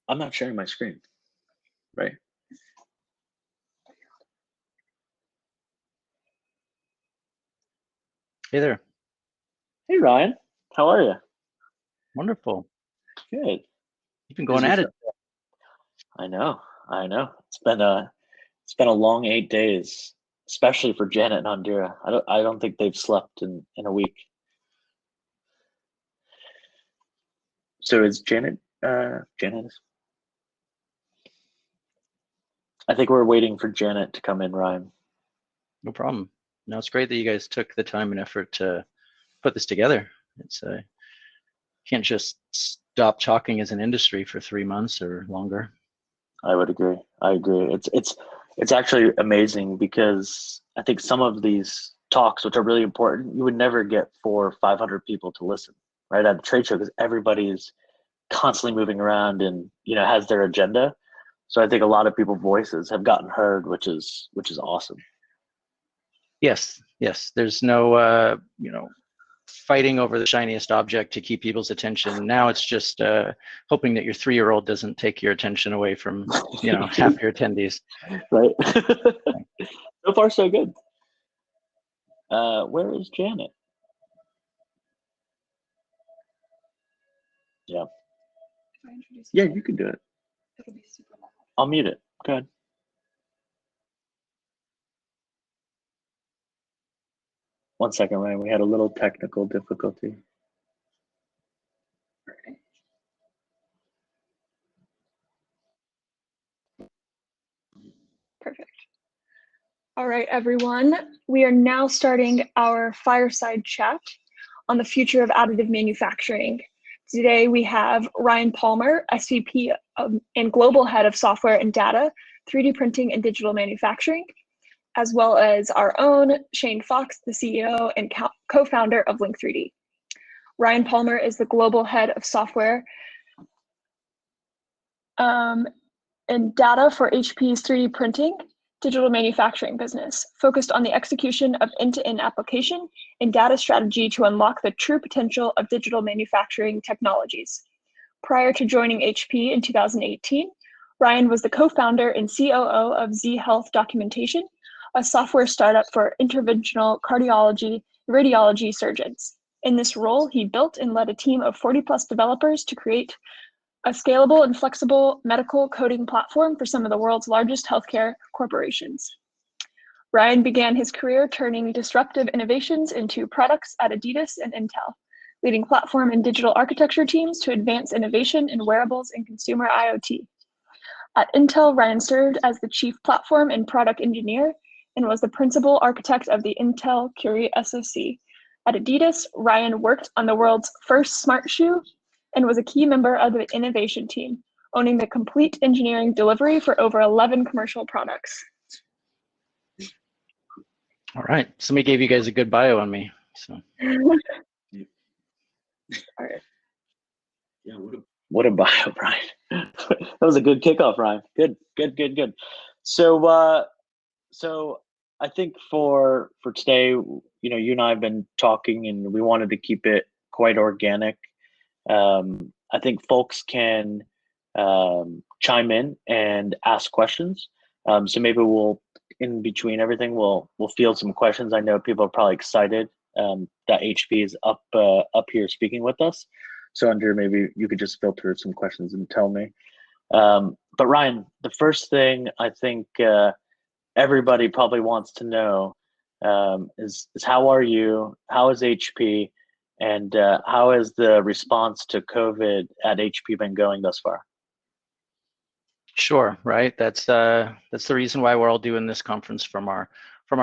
I'm not sharing my screen, right? Hey there. Hey, Ryan. How are you? Wonderful. Good. You've been going at it. I know. It's been a long 8 days, especially for Janet and Andrea. I don't think they've slept in a week. So is Janet Janet? I think we're waiting for Janet to come in, Ryan. No problem. No, it's great that you guys took the time and effort to put this together. It's can't just stop talking as an industry for 3 months or longer. I would agree. I agree. It's actually amazing because I think some of these talks, which are really important, you would never get 400 or 500 people to listen, right, at a trade show because everybody's constantly moving around and has their agenda. So I think a lot of people's voices have gotten heard, which is awesome. Yes. There's no fighting over the shiniest object to keep people's attention. Now it's just hoping that your 3-year-old doesn't take your attention away from half your attendees. Right. So far, so good. Where is Janet? Yeah. Yeah, you can do it. It'll be super loud. I'll mute it. Go ahead. One second, Ryan. We had a little technical difficulty. Perfect. All right, everyone. We are now starting our fireside chat on the future of additive manufacturing. Today we have Ryan Palmer, SVP and Global Head of Software and Data, 3D Printing and Digital Manufacturing, as well as our own Shane Fox, the CEO and co-founder of Link3D. Ryan Palmer is the Global Head of Software and Data for HP's 3D Printing Digital Manufacturing business, focused on the execution of end-to-end application and data strategy to unlock the true potential of digital manufacturing technologies. Prior to joining HP in 2018, Ryan was the co-founder and COO of Z Health Documentation, a software startup for interventional cardiology and radiology surgeons. In this role, he built and led a team of 40+ developers to create a scalable and flexible medical coding platform for some of the world's largest healthcare corporations. Ryan began his career turning disruptive innovations into products at Additive and Intel, leading platform and digital architecture teams to advance innovation in wearables and consumer IoT. At Intel, Ryan served as the chief platform and product engineer and was the principal architect of the Intel Curie SoC. At Additive, Ryan worked on the world's first smart shoe and was a key member of the innovation team, owning the complete engineering delivery for over 11 commercial products. All right, somebody gave you guys a good bio on me. So. All right. Yeah, what a bio, Brian. That was a good kickoff, Ryan. Good. So I think for today, you and I have been talking, and we wanted to keep it quite organic. I think folks can chime in and ask questions. So maybe we'll, in between everything, we'll field some questions. I know people are probably excited that HP is up here speaking with us. So Andrea, maybe you could just filter some questions and tell me. But Ryan, the first thing I think everybody probably wants to know is how are you? How is HP? And how has the response to COVID at HP been going thus far? Sure, right. That's the reason why we're all doing this conference from our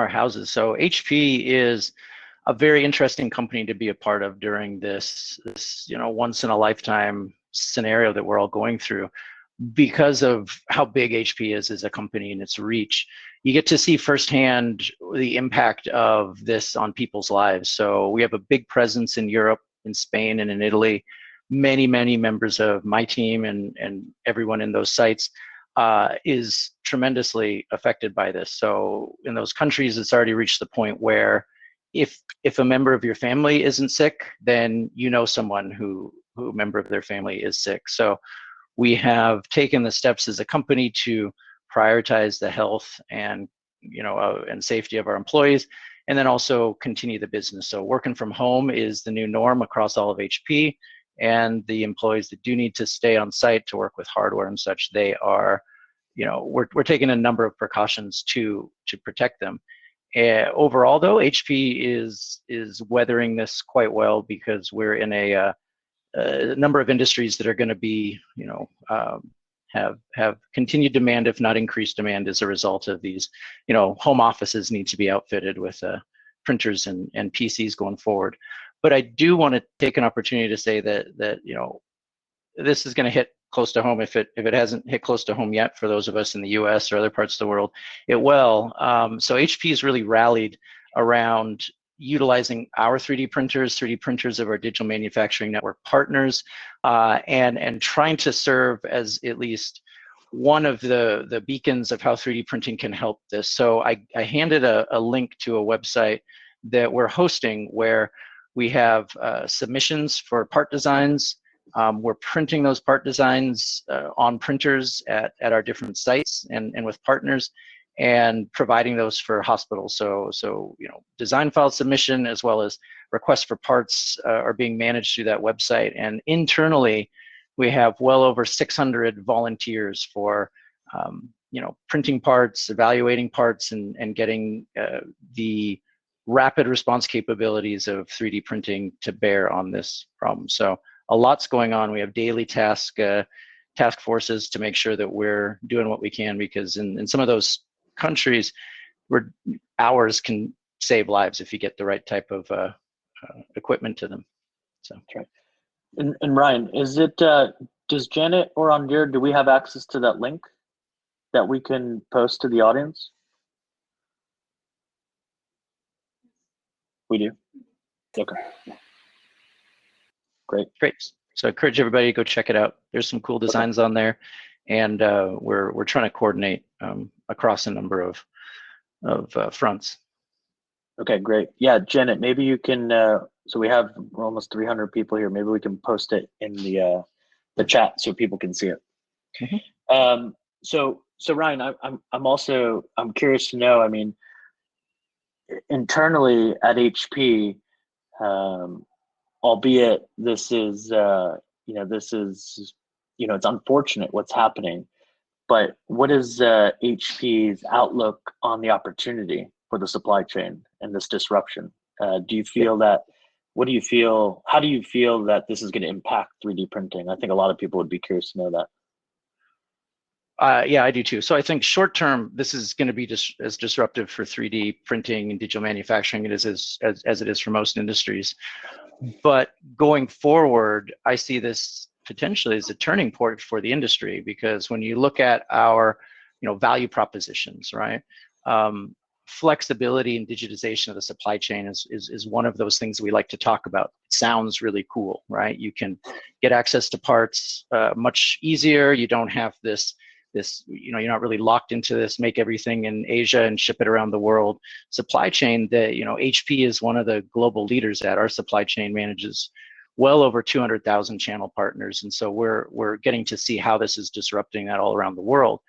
houses. So HP is a very interesting company to be a part of during this once in a lifetime scenario that we're all going through, because of how big HP is as a company and its reach. You get to see firsthand the impact of this on people's lives. So we have a big presence in Europe, in Spain, and in Italy. Many members of my team and everyone in those sites is tremendously affected by this. So in those countries, it's already reached the point where if a member of your family isn't sick, then someone who a member of their family is sick. So we have taken the steps as a company to prioritize the health and and safety of our employees, and then also continue the business. So working from home is the new norm across all of HP, and the employees that do need to stay on site to work with hardware and such, they are, we're taking a number of precautions to protect them. Overall, though, HP is weathering this quite well because we're in a number of industries that are going to be, have continued demand, if not increased demand, as a result of these. Home offices need to be outfitted with printers and PCs going forward. But I do want to take an opportunity to say that this is going to hit close to home. If it hasn't hit close to home yet, for those of us in the U.S. or other parts of the world, it will. So HP has really rallied around utilizing our 3D printers of our digital manufacturing network partners, and trying to serve as at least one of the beacons of how 3D printing can help this. So I handed a link to a website that we're hosting where we have submissions for part designs. We're printing those part designs on printers at our different sites and with partners, and providing those for hospitals. So design file submission as well as requests for parts are being managed through that website. And internally, we have well over 600 volunteers for printing parts, evaluating parts, and getting the rapid response capabilities of 3D printing to bear on this problem. So a lot's going on. We have daily task forces to make sure that we're doing what we can, because in some of those countries, where hours can save lives if you get the right type of equipment to them. So that's right. And Ryan, is it does Janet or Andir, do we have access to that link that we can post to the audience? We do. Okay. Great. So I encourage everybody to go check it out. There's some cool designs on there, and we're trying to coordinate across a number of fronts. Okay, great. Yeah, Janet, maybe you can. So we're almost 300 people here. Maybe we can post it in the chat so people can see it. Mm-hmm. So Ryan, I'm curious to know. I mean, internally at HP, albeit this is it's unfortunate what's happening, but what is HP's outlook on the opportunity for the supply chain and this disruption? Do you feel that? What do you feel? How do you feel that this is going to impact 3D printing? I think a lot of people would be curious to know that. Yeah, I do too. So I think short term, this is going to be just as disruptive for 3D printing and digital manufacturing as it is for most industries. But going forward, I see this potentially as a turning point for the industry, because when you look at our value propositions, right? Flexibility and digitization of the supply chain is one of those things we like to talk about. It sounds really cool, right? You can get access to parts much easier. You don't have this you're not really locked into this, make everything in Asia and ship it around the world supply chain that, HP is one of the global leaders at. Our supply chain manages well over 200,000 channel partners. And so we're getting to see how this is disrupting that all around the world.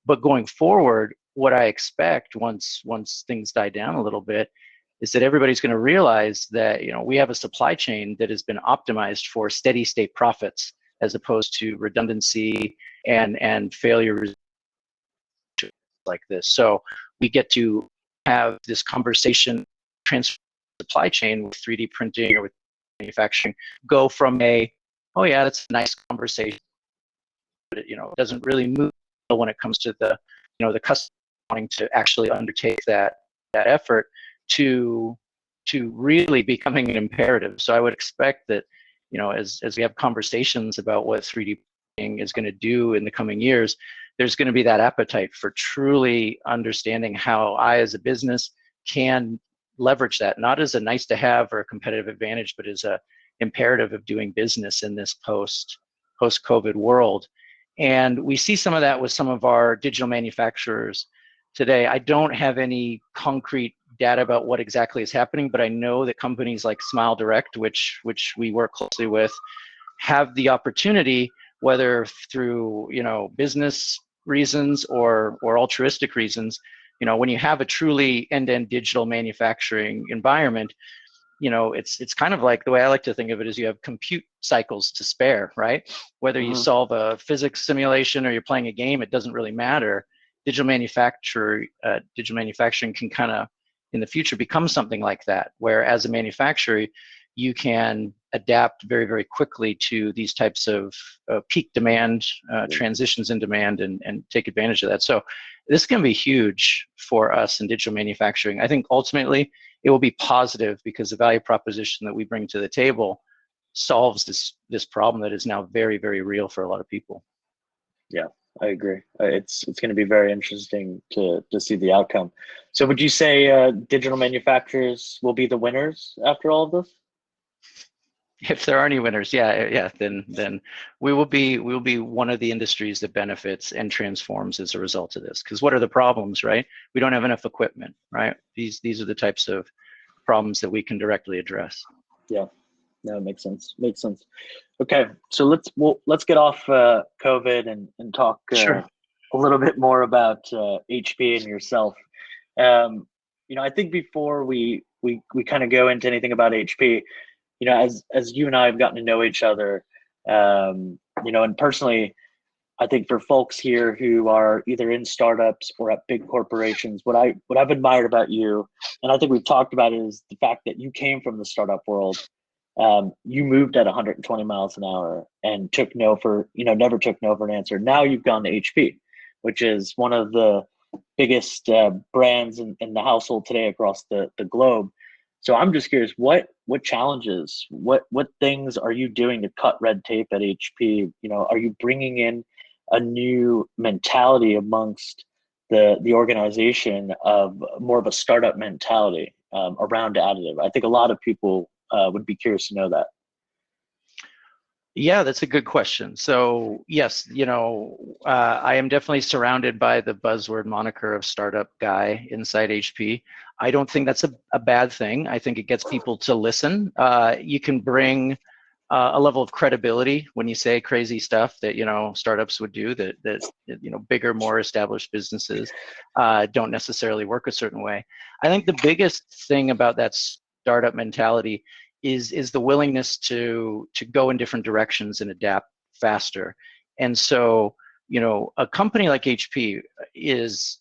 But going forward, what I expect once things die down a little bit is that everybody's going to realize that, we have a supply chain that has been optimized for steady state profits, as opposed to redundancy and failure like this. So we get to have this conversation, transfer supply chain with 3D printing or with manufacturing, go from oh yeah, that's a nice conversation, but it doesn't really move when it comes to the the customer wanting to actually undertake that effort to really becoming an imperative. So I would expect that as we have conversations about what 3D printing is going to do in the coming years, there's going to be that appetite for truly understanding how I, as a business, can leverage that, not as a nice to have or a competitive advantage, but as a imperative of doing business in this post-COVID world. And we see some of that with some of our digital manufacturers today. I don't have any concrete data about what exactly is happening, but I know that companies like Smile Direct, which we work closely with, have the opportunity whether through, business reasons or altruistic reasons. When you have a truly end-to-end digital manufacturing environment, it's kind of like, the way I like to think of it is you have compute cycles to spare, right? Whether you solve a physics simulation or you're playing a game, it doesn't really matter. Digital manufacturing can kind of, in the future, become something like that, where as a manufacturer, you can adapt very, very quickly to these types of peak demand, transitions in demand, and take advantage of that. So this can be huge for us in digital manufacturing. I think ultimately it will be positive because the value proposition that we bring to the table solves this problem that is now very, very real for a lot of people. Yeah, I agree. It's going to be very interesting to see the outcome. So would you say digital manufacturers will be the winners after all of this? If there are any winners, then we will be one of the industries that benefits and transforms as a result of this. Because what are the problems, right? We don't have enough equipment, right? These are the types of problems that we can directly address. Yeah, no, it makes sense. Makes sense. Okay, so let's get off COVID and talk Sure. a little bit more about HP and yourself. I think before we kind of go into anything about HP, as you and I have gotten to know each other, and personally, I think for folks here who are either in startups or at big corporations, what I've admired about you, and I think we've talked about it, is the fact that you came from the startup world. You moved at 120 miles an hour and took no for, never took no for an answer. Now you've gone to HP, which is one of the biggest brands in the household today across the globe. So I'm just curious, what challenges, what things are you doing to cut red tape at HP? Are you bringing in a new mentality amongst the organization of more of a startup mentality around additive? I think a lot of people would be curious to know that. Yeah, that's a good question. So yes, I am definitely surrounded by the buzzword moniker of startup guy inside HP. I don't think that's a bad thing. I think it gets people to listen. You can bring a level of credibility when you say crazy stuff that startups would do that bigger, more established businesses don't necessarily work a certain way. I think the biggest thing about that startup mentality is the willingness to go in different directions and adapt faster. And so, a company like HP is,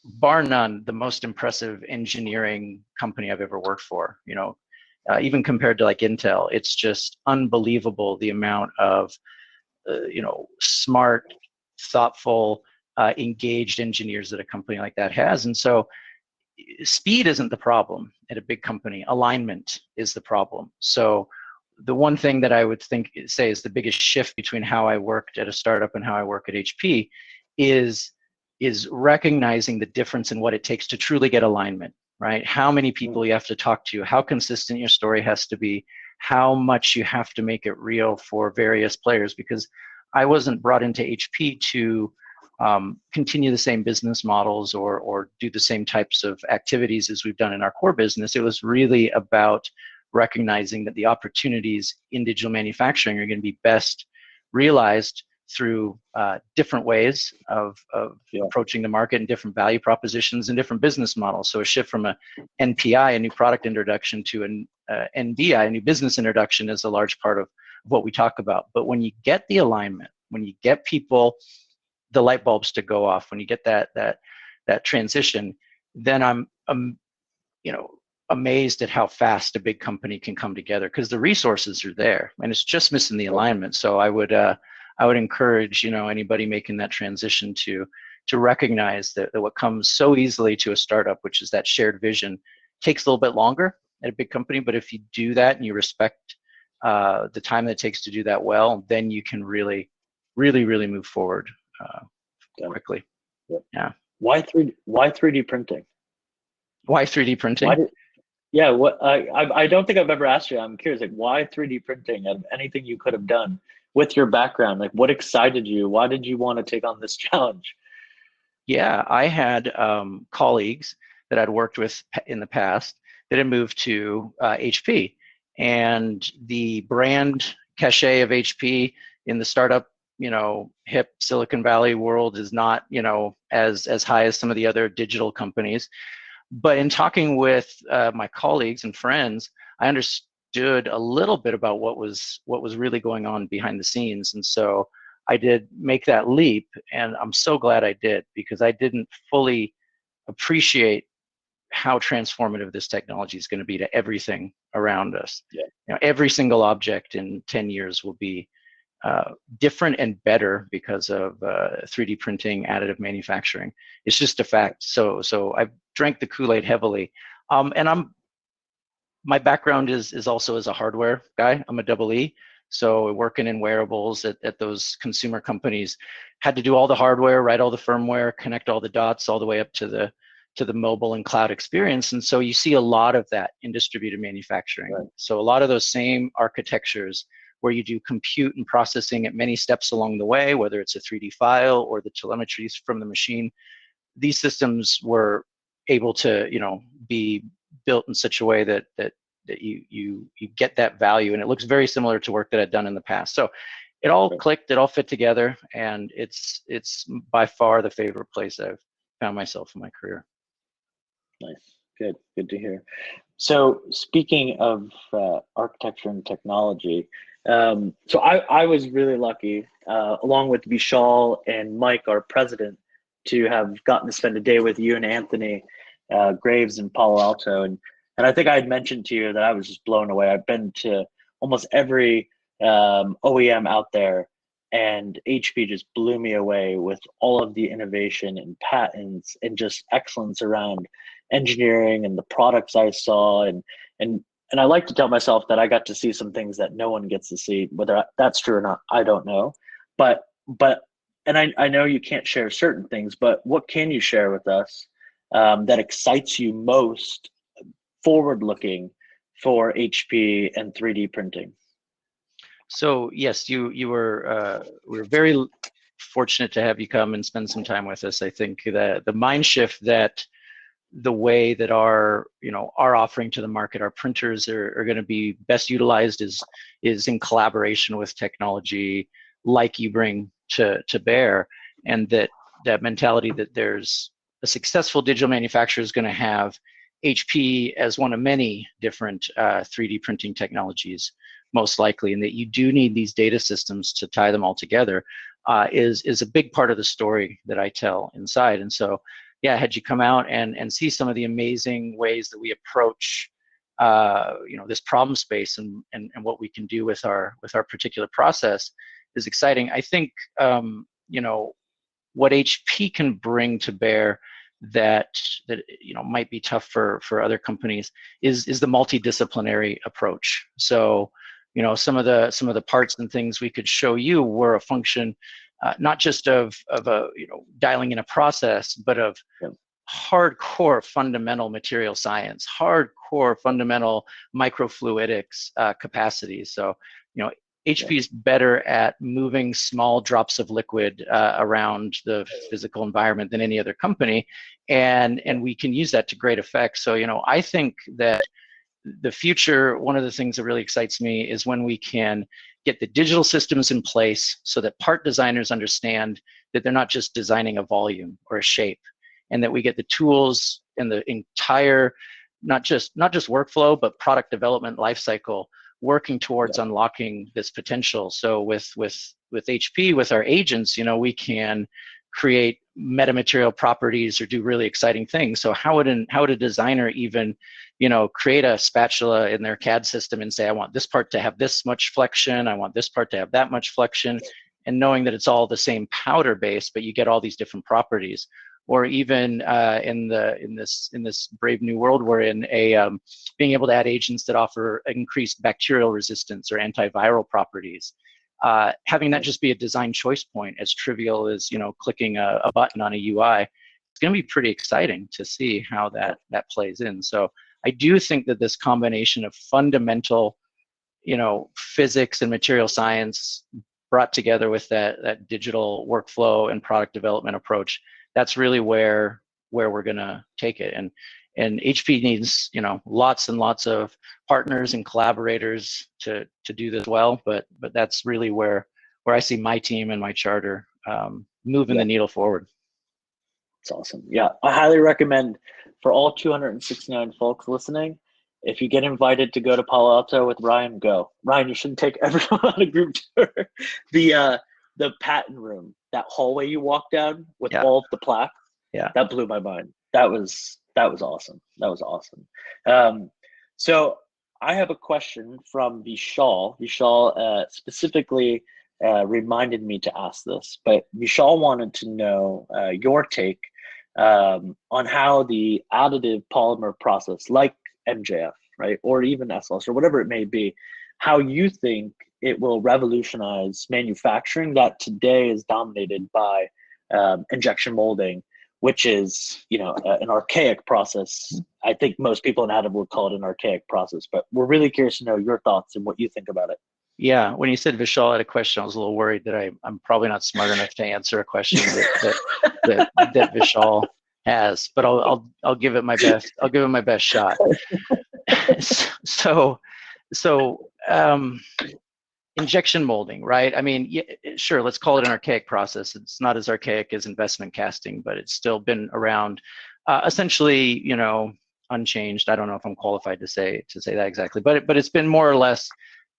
bar none, the most impressive engineering company I've ever worked for. Even compared to like Intel, it's just unbelievable the amount of smart, thoughtful, engaged engineers that a company like that has. And so speed isn't the problem at a big company. Alignment is the problem. So the one thing that I would say is the biggest shift between how I worked at a startup and how I work at HP is recognizing the difference in what it takes to truly get alignment, right? How many people you have to talk to, how consistent your story has to be, how much you have to make it real for various players. Because I wasn't brought into HP to continue the same business models or do the same types of activities as we've done in our core business. It was really about recognizing that the opportunities in digital manufacturing are going to be best realized through different ways of approaching the market and different value propositions and different business models. So a shift from a NPI, a new product introduction, to an NBI, a new business introduction, is a large part of what we talk about. But when you get the alignment, when you get people, the light bulbs to go off, when you get that transition, then I'm amazed at how fast a big company can come together, because the resources are there and it's just missing the alignment. So I would encourage anybody making that transition to recognize that what comes so easily to a startup, which is that shared vision, takes a little bit longer at a big company. But if you do that and you respect the time that it takes to do that well, then you can really move forward quickly. Yeah. Why 3D printing? Why 3D printing? I don't think I've ever asked you. I'm curious, like, why 3D printing? Of anything you could have done with your background, like, what excited you? Why did you want to take on this challenge? Yeah, I had colleagues that I'd worked with in the past that had moved to HP, and the brand cachet of HP in the startup hip Silicon Valley world is not, as high as some of the other digital companies. But in talking with my colleagues and friends, I understood a little bit about what was really going on behind the scenes. And so I did make that leap, and I'm so glad I did, because I didn't fully appreciate how transformative this technology is going to be to everything around us. Yeah. Every single object in 10 years will be different and better because of 3D printing, additive manufacturing. It's just a fact. So I've drank the Kool-Aid heavily, and my background is also as a hardware guy. I'm a double E, so working in wearables at those consumer companies, had to do all the hardware, write all the firmware, connect all the dots all the way up to the mobile and cloud experience. And so you see a lot of that in distributed manufacturing. Right. So a lot of those same architectures where you do compute and processing at many steps along the way, whether it's a 3D file or the telemetry from the machine, these systems were able to, be built in such a way that you get that value, and it looks very similar to work that I'd done in the past. So it all clicked, it all fit together, and it's by far the favorite place I've found myself in my career. Nice, good to hear. So speaking of architecture and technology, so I was really lucky, along with Vishal and Mike, our president, to have gotten to spend a day with you and Anthony Graves in Palo Alto. And I think I had mentioned to you that I was just blown away. I've been to almost every OEM out there, and HP just blew me away with all of the innovation and patents and just excellence around engineering and the products I saw. And I like to tell myself that I got to see some things that no one gets to see. Whether that's true or not, I don't know. But and I know you can't share certain things, but what can you share with us that excites you most forward looking for HP and 3D printing? So yes, we were very fortunate to have you come and spend some time with us. I think that the mind shift that the way that our offering to the market, our printers are going to be best utilized is in collaboration with technology like you bring to bear, and that mentality that there's a successful digital manufacturer is going to have HP as one of many different 3D printing technologies, most likely, and that you do need these data systems to tie them all together is a big part of the story that I tell inside. And so, yeah, had you come out and see some of the amazing ways that we approach this problem space and what we can do with our particular process is exciting. I think what HP can bring to bear that might be tough for other companies is the multidisciplinary approach. So some of the parts and things we could show you were a function not just of a dialing in a process, but of hardcore fundamental material science, hardcore fundamental microfluidics capacities. So HP is better at moving small drops of liquid around the physical environment than any other company, and we can use that to great effect. So I think that the future, one of the things that really excites me is when we can get the digital systems in place so that part designers understand that they're not just designing a volume or a shape, and that we get the tools and the entire not just workflow but product development lifecycle working towards unlocking this potential. So with HP, with our agents, we can create metamaterial properties or do really exciting things. So how would a designer even create a spatula in their CAD system and say, I want this part to have this much flexion, I want this part to have that much flexion, and knowing that it's all the same powder base, but you get all these different properties. Or even in this brave new world we're in, being able to add agents that offer increased bacterial resistance or antiviral properties. Having that just be a design choice point, as trivial as clicking a button on a UI, it's going to be pretty exciting to see how that plays in. So I do think that this combination of fundamental, physics and material science brought together with that digital workflow and product development approach, that's really where we're going to take it. And HP needs lots and lots of partners and collaborators to do this well, but that's really where I see my team and my charter moving the needle forward. It's awesome. Yeah, I highly recommend for all 269 folks listening, if you get invited to go to Palo Alto with Ryan, go. Ryan, you shouldn't take everyone on a group tour. The patent room, that hallway you walk down with all of the plaques, that blew my mind. That was awesome. That was awesome. So I have a question from Vishal. Vishal specifically reminded me to ask this, but Vishal wanted to know your take on how the additive polymer process, like MJF, right, or even SLS or whatever it may be, how you think it will revolutionize manufacturing that today is dominated by injection molding, which is, an archaic process. I think most people in additive would call it an archaic process, but we're really curious to know your thoughts and what you think about it. Yeah, when you said Vishal had a question, I was a little worried that I'm probably not smart enough to answer a question that Vishal has, but I'll give it my best. I'll give it my best shot. So injection molding, right? I mean, sure, let's call it an archaic process. It's not as archaic as investment casting, but it's still been around, essentially, unchanged. I don't know if I'm qualified to say that exactly, but it's been more or less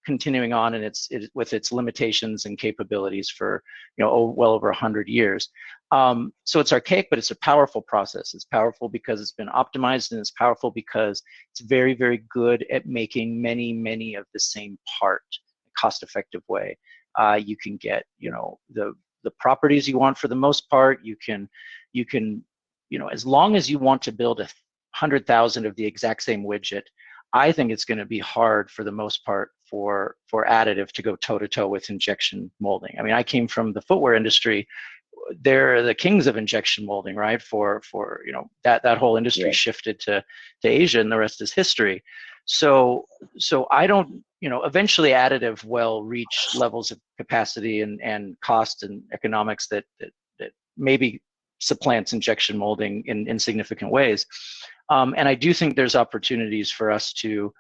continuing on, and with its limitations and capabilities for well over 100 years. So it's archaic, but it's a powerful process. It's powerful because it's been optimized, and it's powerful because it's very, very good at making many of the same part in a cost-effective way. You can get the properties you want for the most part. You can as long as you want to build 100,000 of the exact same widget, I think it's going to be hard for the most part for additive to go toe-to-toe with injection molding. I mean, I came from the footwear industry. They're the kings of injection molding, right? For that whole industry shifted to Asia, and the rest is history. So I don't, eventually additive will reach levels of capacity and cost and economics that maybe supplants injection molding in significant ways. And I do think there's opportunities for us to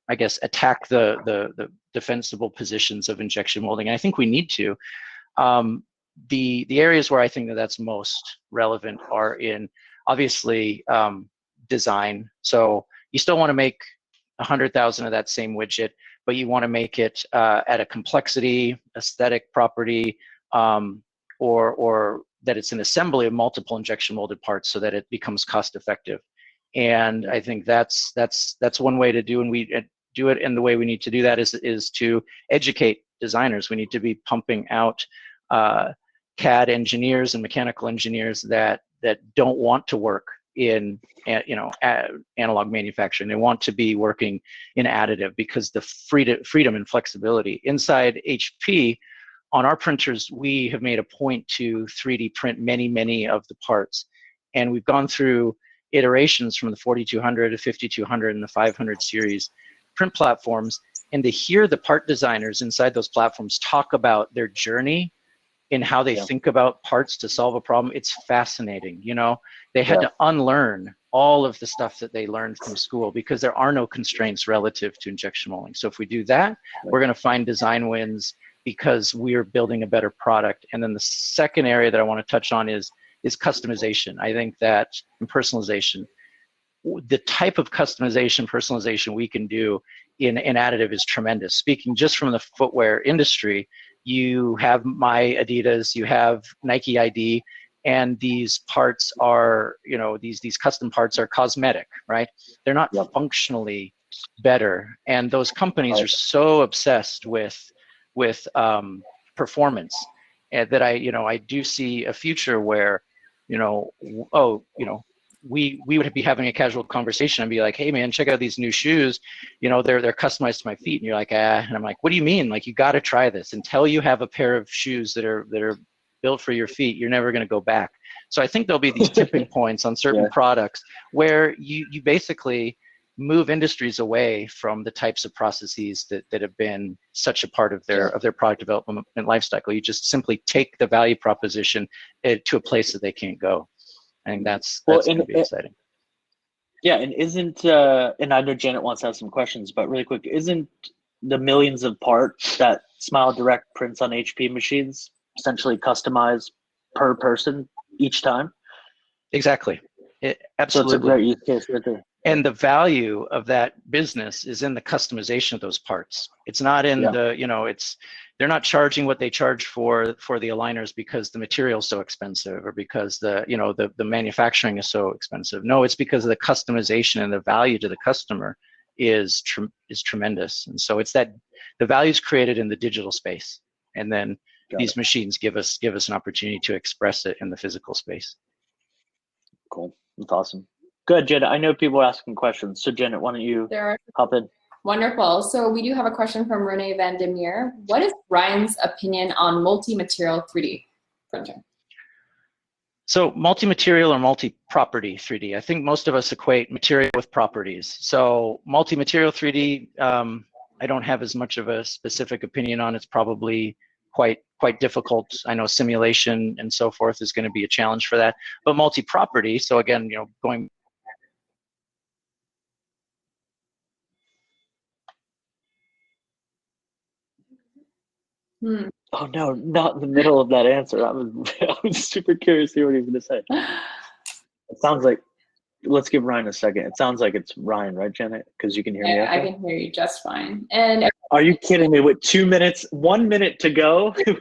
I guess attack the defensible positions of injection molding. And I think we need to. The areas where I think that's most relevant are in, obviously, design. So you still want to make 100,000 of that same widget, but you want to make it at a complexity, aesthetic property, or that it's an assembly of multiple injection molded parts so that it becomes cost effective. And I think that's one way to do, and we do it. And the way we need to do that is to educate designers. We need to be pumping out CAD engineers and mechanical engineers that don't want to work in analog manufacturing. They want to be working in additive because the freedom and flexibility inside HP. On our printers, we have made a point to 3D print many of the parts, and we've gone through iterations from the 4200 to 5200 and the 500 series print platforms, and to hear the part designers inside those platforms talk about their journey in how they think about parts to solve a problem, it's fascinating. They had to unlearn all of the stuff that they learned from school because there are no constraints relative to injection molding. So if we do that, we're going to find design wins because we're building a better product. And then the second area that I want to touch on is customization. I think that in personalization, the type of personalization we can do in additive is tremendous. Speaking just from the footwear industry, you have my Adidas, you have Nike ID, and these parts are, these custom parts are cosmetic, right? They're not functionally better. And those companies are so obsessed with performance, and that I do see a future where, we would be having a casual conversation and be like, hey man, check out these new shoes, they're customized to my feet, and you're like, and I'm like, what do you mean? Like, you got to try this. Until you have a pair of shoes that are built for your feet, you're never going to go back. So I think there'll be these tipping points on certain products where you basically move industries away from the types of processes that have been such a part of their product development life cycle. You just simply take the value proposition to a place that they can't go. I think that's going to be exciting. Yeah, and and I know Janet wants to have some questions, but really quick, isn't the millions of parts that Smile Direct prints on HP machines, essentially customized per person each time. Exactly. Absolutely. So it's a great use case right there. And the value of that business is in the customization of those parts. It's not in the, you know, they're not charging what they charge for the aligners because the material is so expensive or because the, you know, the manufacturing is so expensive. No, it's because of the customization, and the value to the customer is tremendous. And so it's that the value is created in the digital space, and then these machines give us an opportunity to express it in the physical space. Cool. That's awesome. Good, Janet. I know people are asking questions. So Janet, why don't you hop in? Wonderful. So we do have a question from Renee Van de Meer. What is Ryan's opinion on multi-material 3D printing? So multi-material or multi-property 3D. I think most of us equate material with properties. So multi-material 3D, I don't have as much of a specific opinion on. It's probably quite difficult. I know simulation and so forth is going to be a challenge for that. But multi-property, so again, you know, going. Oh no, not in the middle of that answer. I was super curious to hear what he was going to say. It sounds like, let's give Ryan a second. It sounds like it's Ryan, right, Janet? Because you can hear me. I can hear you just fine. And are you kidding me? With 2 minutes, 1 minute to go. Did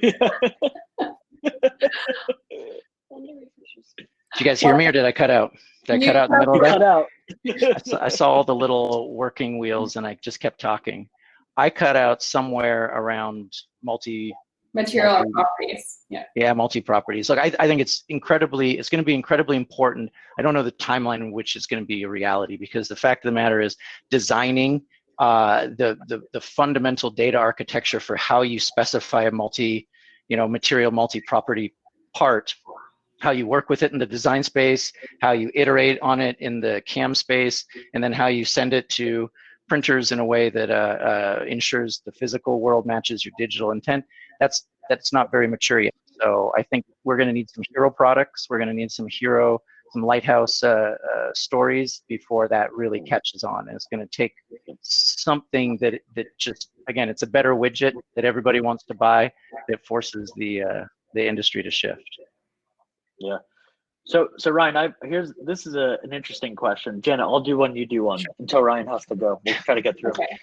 you guys hear me, or did I cut out? Did I cut out in the middle of that? Cut out. I saw all the little working wheels, and I just kept talking. I cut out somewhere around multi-material properties. Yeah, multi-properties. Look, I think it's going to be incredibly important. I don't know the timeline in which it's going to be a reality, because the fact of the matter is designing the fundamental data architecture for how you specify a material multi-property part, how you work with it in the design space, how you iterate on it in the CAM space, and then how you send it to printers in a way that ensures the physical world matches your digital intent. That's not very mature yet. So I think we're going to need some hero products. We're going to need some lighthouse stories before that really catches on. And it's going to take something that just, again, it's a better widget that everybody wants to buy that forces the industry to shift. Yeah. So Ryan, this is an interesting question. Jenna, I'll do one, you do one until Ryan has to go. We'll try to get through. Okay.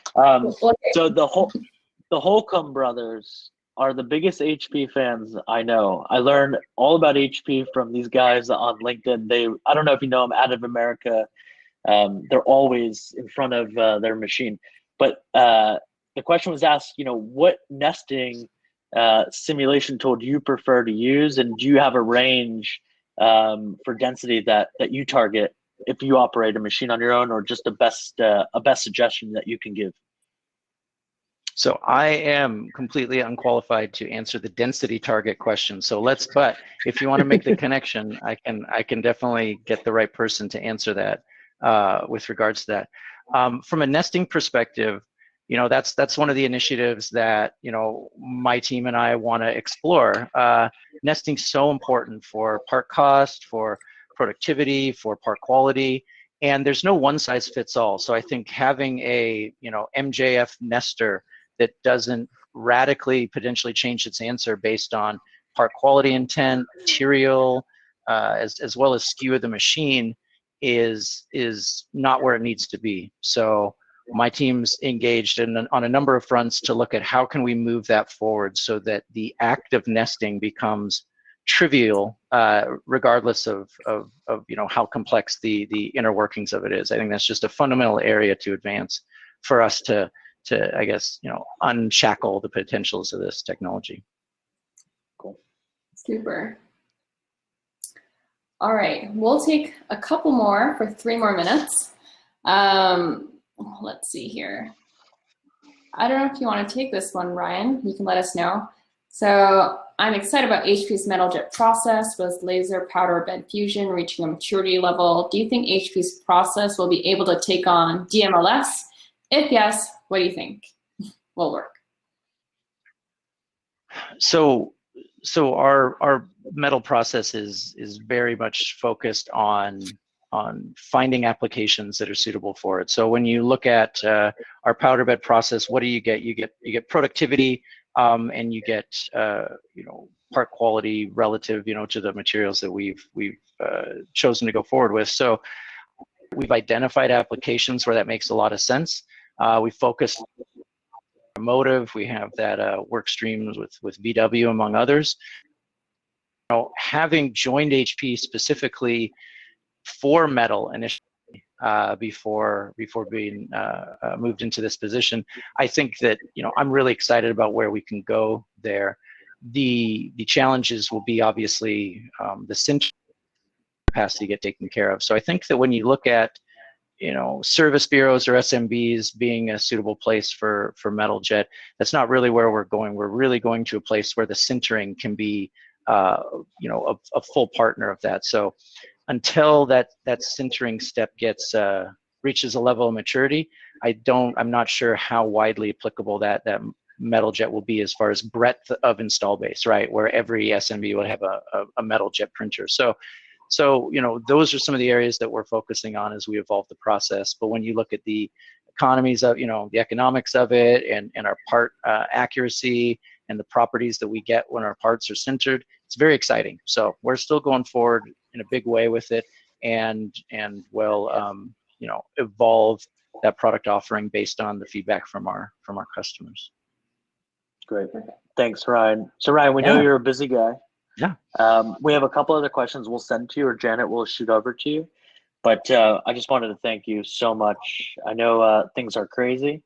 So the Holcomb brothers are the biggest HP fans I know. I learned all about HP from these guys on LinkedIn. I don't know if you know them, Additive America. They're always in front of their machine. But the question was asked, what nesting simulation tool do you prefer to use, and do you have a range for density that you target if you operate a machine on your own, or just a best suggestion that you can give? So I am completely unqualified to answer the density target question. But if you want to make the connection, I can definitely get the right person to answer that with regards to that. From a nesting perspective, that's one of the initiatives that my team and I want to explore. Nesting's so important for part cost, for productivity, for part quality, and there's no one size fits all. So I think having a MJF nester that doesn't radically potentially change its answer based on part quality intent, material, as well as SKU of the machine is not where it needs to be. So my team's engaged on a number of fronts to look at how can we move that forward so that the act of nesting becomes trivial, regardless of how complex the inner workings of it is. I think that's just a fundamental area to advance for us to I guess unshackle the potentials of this technology. Cool. Super. All right, we'll take a couple more for 3 more minutes. Let's see here. I don't know if you want to take this one, Ryan. You can let us know. So I'm excited about HP's metal jet process with laser powder bed fusion reaching a maturity level. Do you think HP's process will be able to take on DMLS? If yes, what do you think will work? So our metal process is very much focused on finding applications that are suitable for it. So when you look at our powder bed process, what do you get? You get productivity and you get part quality relative to the materials that we've chosen to go forward with. So we've identified applications where that makes a lot of sense. We focused on automotive. We have that work streams with VW among others. Having joined HP specifically for metal initially before being moved into this position, I think that I'm really excited about where we can go there. The challenges will be obviously the sintering capacity get taken care of. So I think that when you look at service bureaus or SMBs being a suitable place for metal jet, that's not really where we're going. We're really going to a place where the sintering can be a full partner of that. So until that sintering step gets reaches a level of maturity, I'm not sure how widely applicable that metal jet will be as far as breadth of install base, right? Where every SMB will have a metal jet printer. So those are some of the areas that we're focusing on as we evolve the process. But when you look at the economies of, the economics of it and our part accuracy and the properties that we get when our parts are sintered, it's very exciting. So we're still going forward in a big way with it, and will evolve that product offering based on the feedback from our customers. Great, thanks, Ryan. So Ryan, we know you're a busy guy. Yeah. We have a couple other questions we'll send to you, or Janet will shoot over to you. But I just wanted to thank you so much. I know things are crazy,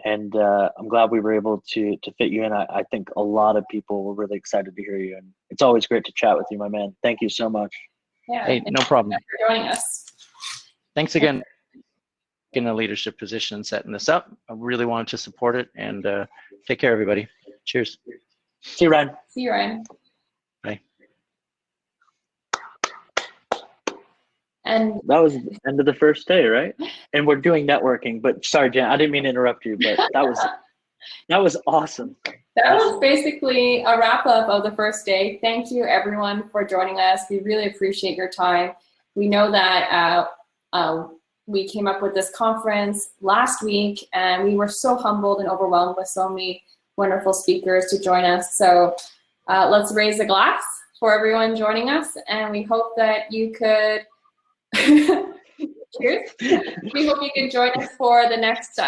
and I'm glad we were able to fit you in. I think a lot of people were really excited to hear you, and it's always great to chat with you, my man. Thank you so much. Yeah. Hey, no problem. Thanks for joining us. Thanks again in a leadership position setting this up. I really wanted to support it, and take care, everybody. Cheers. See you, Ryan. See you, Ryan. Bye. And that was the end of the first day, right? And we're doing networking, but sorry, Jan, I didn't mean to interrupt you, but that was awesome. That was basically a wrap up of the first day. Thank you everyone for joining us. We really appreciate your time. We know that we came up with this conference last week, and we were so humbled and overwhelmed with so many wonderful speakers to join us. So let's raise a glass for everyone joining us, and we hope that you could cheers. We hope you can join us for the next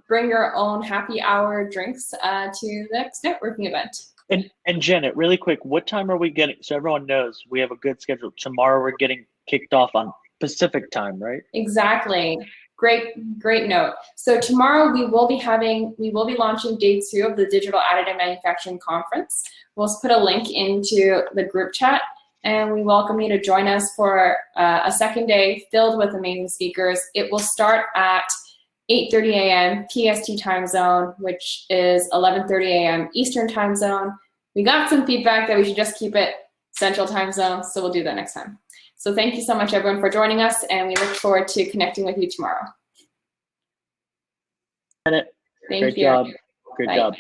bring your own happy hour drinks to the next networking event. And Janet, really quick, what time are we getting, so everyone knows we have a good schedule? Tomorrow we're getting kicked off on Pacific time, right? Exactly. Great note. So tomorrow we will be launching day 2 of the Digital Additive Manufacturing Conference. We'll put a link into the group chat, and we welcome you to join us for a second day filled with amazing speakers. It will start at 8:30 a.m. PST time zone, which is 11:30 a.m. Eastern time zone. We got some feedback that we should just keep it Central time zone, so we'll do that next time. So thank you so much, everyone, for joining us, and we look forward to connecting with you tomorrow. Great Thank you. job. Great Bye. job.